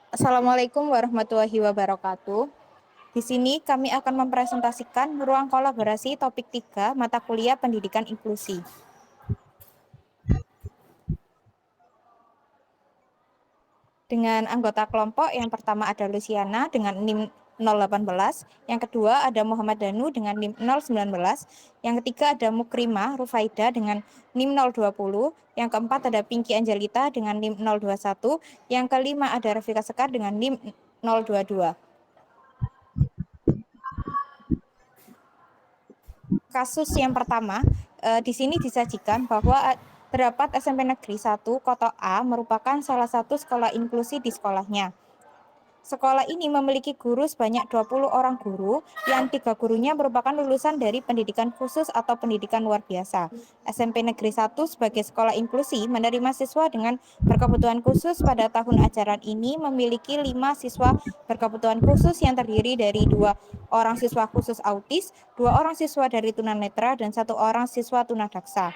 Assalamualaikum warahmatullahi wabarakatuh. Di sini kami akan mempresentasikan ruang kolaborasi topik 3 mata kuliah pendidikan inklusi. Dengan anggota kelompok yang pertama ada Luciana dengan NIM 018, yang kedua ada Muhammad Danu dengan NIM 019, yang ketiga ada Mukrimah Rufaida dengan NIM 020, yang keempat ada Pinky Angelita dengan NIM 021, yang kelima ada Rafika Sekar dengan NIM 022. Kasus yang pertama, di sini disajikan bahwa terdapat SMP Negeri 1 Koto A merupakan salah satu sekolah inklusi di sekolahnya. Sekolah ini memiliki guru sebanyak 20 orang guru, yang 3 gurunya merupakan lulusan dari pendidikan khusus atau pendidikan luar biasa. SMP Negeri 1 sebagai sekolah inklusi menerima siswa dengan berkebutuhan khusus pada tahun ajaran ini memiliki 5 siswa berkebutuhan khusus yang terdiri dari 2 orang siswa khusus autis, 2 orang siswa dari tunanetra, dan 1 orang siswa tunadaksa.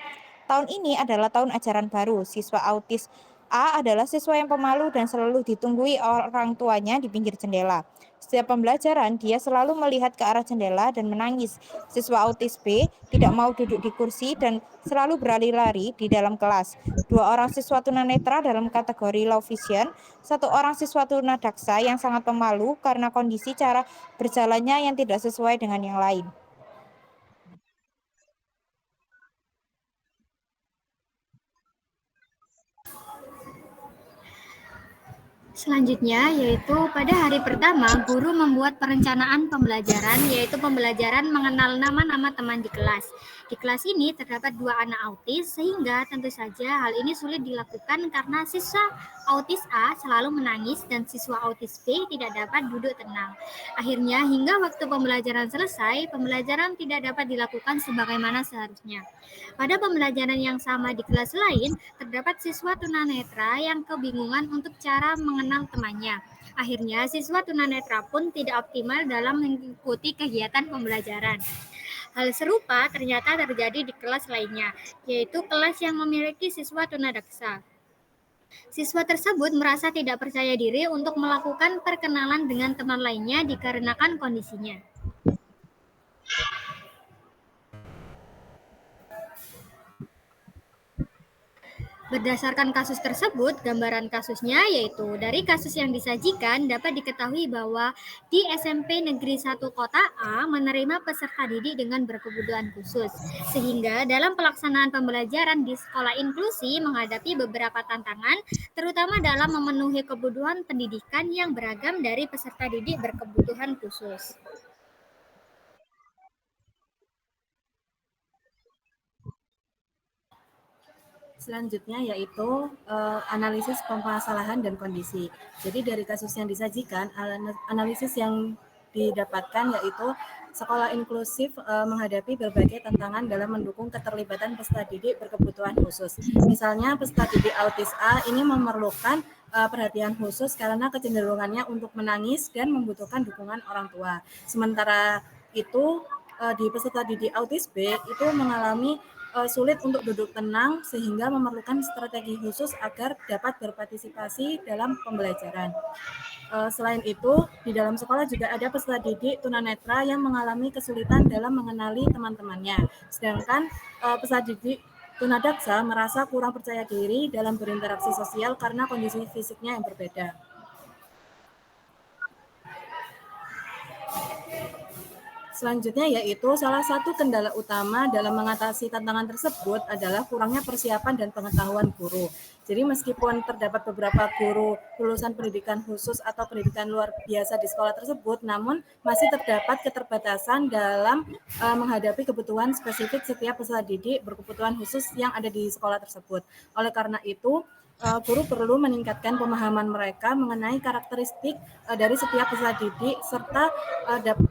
Tahun ini adalah tahun ajaran baru. Siswa autis A adalah siswa yang pemalu dan selalu ditunggui orang tuanya di pinggir jendela. Setiap pembelajaran, dia selalu melihat ke arah jendela dan menangis. Siswa autis B tidak mau duduk di kursi dan selalu berlari-lari di dalam kelas. 2 orang siswa tunanetra dalam kategori low vision, 1 orang siswa tunadaksa yang sangat pemalu karena kondisi cara berjalannya yang tidak sesuai dengan yang lain. Selanjutnya, yaitu pada hari pertama, guru membuat perencanaan pembelajaran, yaitu pembelajaran mengenal nama-nama teman di kelas. Di kelas ini terdapat 2 anak autis, sehingga tentu saja hal ini sulit dilakukan karena siswa autis A selalu menangis dan siswa autis B tidak dapat duduk tenang. Akhirnya, hingga waktu pembelajaran selesai, pembelajaran tidak dapat dilakukan sebagaimana seharusnya. Pada pembelajaran yang sama di kelas lain, terdapat siswa tunanetra yang kebingungan untuk cara mengenal temannya. Akhirnya, siswa tunanetra pun tidak optimal dalam mengikuti kegiatan pembelajaran. Hal serupa ternyata terjadi di kelas lainnya, yaitu kelas yang memiliki siswa tunadaksa. Siswa tersebut merasa tidak percaya diri untuk melakukan perkenalan dengan teman lainnya dikarenakan kondisinya. Berdasarkan kasus tersebut, gambaran kasusnya yaitu dari kasus yang disajikan dapat diketahui bahwa di SMP Negeri 1 Kota A menerima peserta didik dengan berkebutuhan khusus, sehingga dalam pelaksanaan pembelajaran di sekolah inklusi menghadapi beberapa tantangan, terutama dalam memenuhi kebutuhan pendidikan yang beragam dari peserta didik berkebutuhan khusus. Selanjutnya yaitu analisis permasalahan dan kondisi. Jadi dari kasus yang disajikan, analisis yang didapatkan yaitu sekolah inklusif menghadapi berbagai tantangan dalam mendukung keterlibatan peserta didik berkebutuhan khusus. Misalnya peserta didik autis A ini memerlukan perhatian khusus karena kecenderungannya untuk menangis dan membutuhkan dukungan orang tua. Sementara itu di peserta didik autis B itu mengalami sulit untuk duduk tenang sehingga memerlukan strategi khusus agar dapat berpartisipasi dalam pembelajaran. Selain itu, di dalam sekolah juga ada peserta didik tunanetra yang mengalami kesulitan dalam mengenali teman-temannya. Sedangkan peserta didik tunadaksa merasa kurang percaya diri dalam berinteraksi sosial karena kondisi fisiknya yang berbeda. Selanjutnya yaitu salah satu kendala utama dalam mengatasi tantangan tersebut adalah kurangnya persiapan dan pengetahuan guru. Jadi meskipun terdapat beberapa guru lulusan pendidikan khusus atau pendidikan luar biasa di sekolah tersebut, namun masih terdapat keterbatasan dalam menghadapi kebutuhan spesifik setiap peserta didik berkebutuhan khusus yang ada di sekolah tersebut. Oleh karena itu, guru perlu meningkatkan pemahaman mereka mengenai karakteristik dari setiap peserta didik serta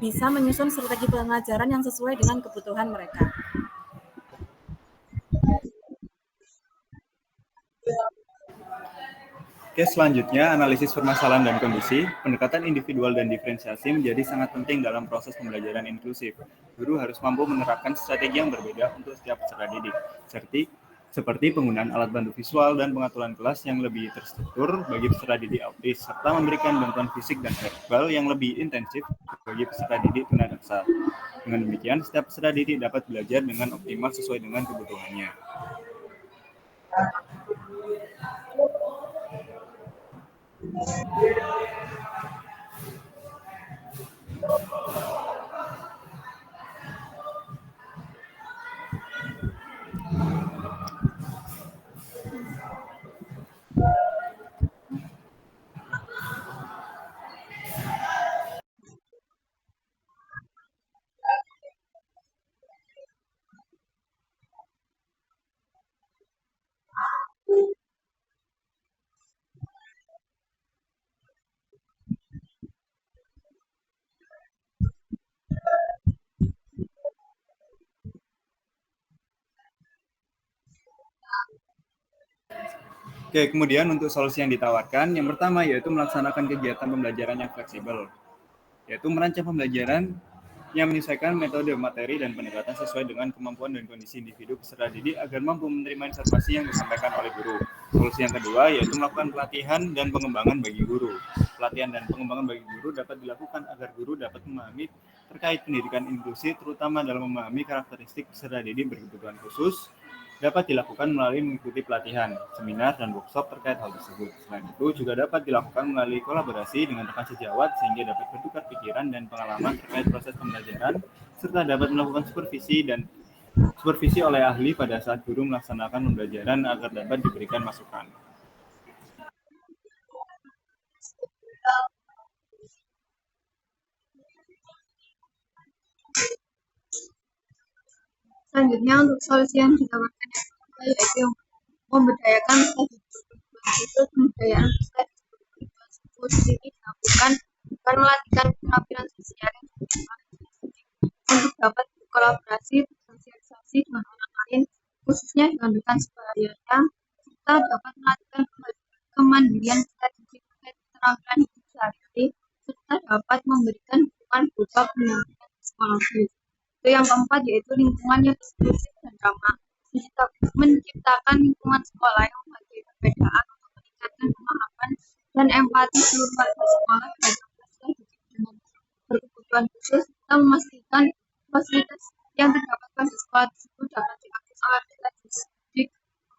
bisa menyusun strategi pengajaran yang sesuai dengan kebutuhan mereka. Oke, selanjutnya analisis permasalahan dan kondisi. Pendekatan individual dan diferensiasi menjadi sangat penting dalam proses pembelajaran inklusif. Guru harus mampu menerapkan strategi yang berbeda untuk setiap peserta didik, seperti seperti penggunaan alat bantu visual dan pengaturan kelas yang lebih terstruktur bagi peserta didik autis, serta memberikan bantuan fisik dan verbal yang lebih intensif bagi peserta didik tunadaksa. Dengan demikian, setiap peserta didik dapat belajar dengan optimal sesuai dengan kebutuhannya. Oke, kemudian untuk solusi yang ditawarkan, yang pertama yaitu melaksanakan kegiatan pembelajaran yang fleksibel, yaitu merancang pembelajaran yang menyesuaikan metode, materi, dan pendekatan sesuai dengan kemampuan dan kondisi individu peserta didik agar mampu menerima informasi yang disampaikan oleh guru. Solusi yang kedua yaitu melakukan pelatihan dan pengembangan bagi guru. Pelatihan dan pengembangan bagi guru dapat dilakukan agar guru dapat memahami terkait pendidikan inklusi, terutama dalam memahami karakteristik peserta didik berkebutuhan khusus, dapat dilakukan melalui mengikuti pelatihan, seminar, dan workshop terkait hal tersebut. Selain itu, juga dapat dilakukan melalui kolaborasi dengan rekan sejawat sehingga dapat bertukar pikiran dan pengalaman terkait proses pembelajaran, serta dapat melakukan supervisi oleh ahli pada saat guru melaksanakan pembelajaran agar dapat diberikan masukan. Selanjutnya untuk solusi yang ditawarkan yaitu memberdayakan studi itu pemberdayaan studi ini dilakukan dengan melatihkan keterampilan sosial untuk dapat berkolaborasi, bersosialisasi dengan orang lain, khususnya dengan rekan sebayanya, serta dapat melatihkan kemandirian studi terkait keterampilan hidup sehari-hari, serta dapat memberikan dukungan berupa pendampingan psikologis. Itu yang keempat yaitu lingkungan yang inklusif dan ramah, menciptakan lingkungan sekolah yang menghargai perbedaan untuk meningkatkan pemahaman dan empati seluruh warga sekolah terhadap peserta didik dengan berkebutuhan khusus, serta memastikan fasilitas yang terdapat pada sekolah tersebut dapat diakses oleh peserta didik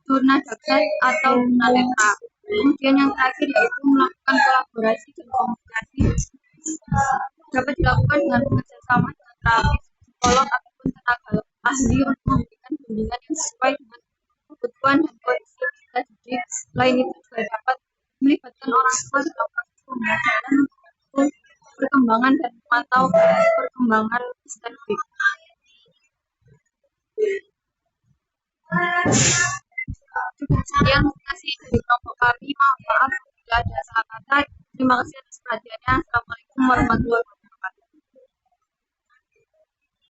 tunadaksa atau tunanetra. Kemudian yang terakhir yaitu melakukan kolaborasi dan komunikasi dapat dilakukan dengan bekerjasama dengan terapis, psikolog ataupun tenaga ahli untuk memberikan bimbingan yang sesuai dengan kebutuhan dan kondisi peserta didik. Selain itu juga dapat melibatkan orang tua dalam proses pembelajaran untuk perkembangan dan memantau perkembangan peserta didik. Cukup sekian, terima kasih dari kelompok kami. Maaf bila ada salah kata. Terima kasih atas perhatiannya. Assalamualaikum warahmatullahi wabarakatuh.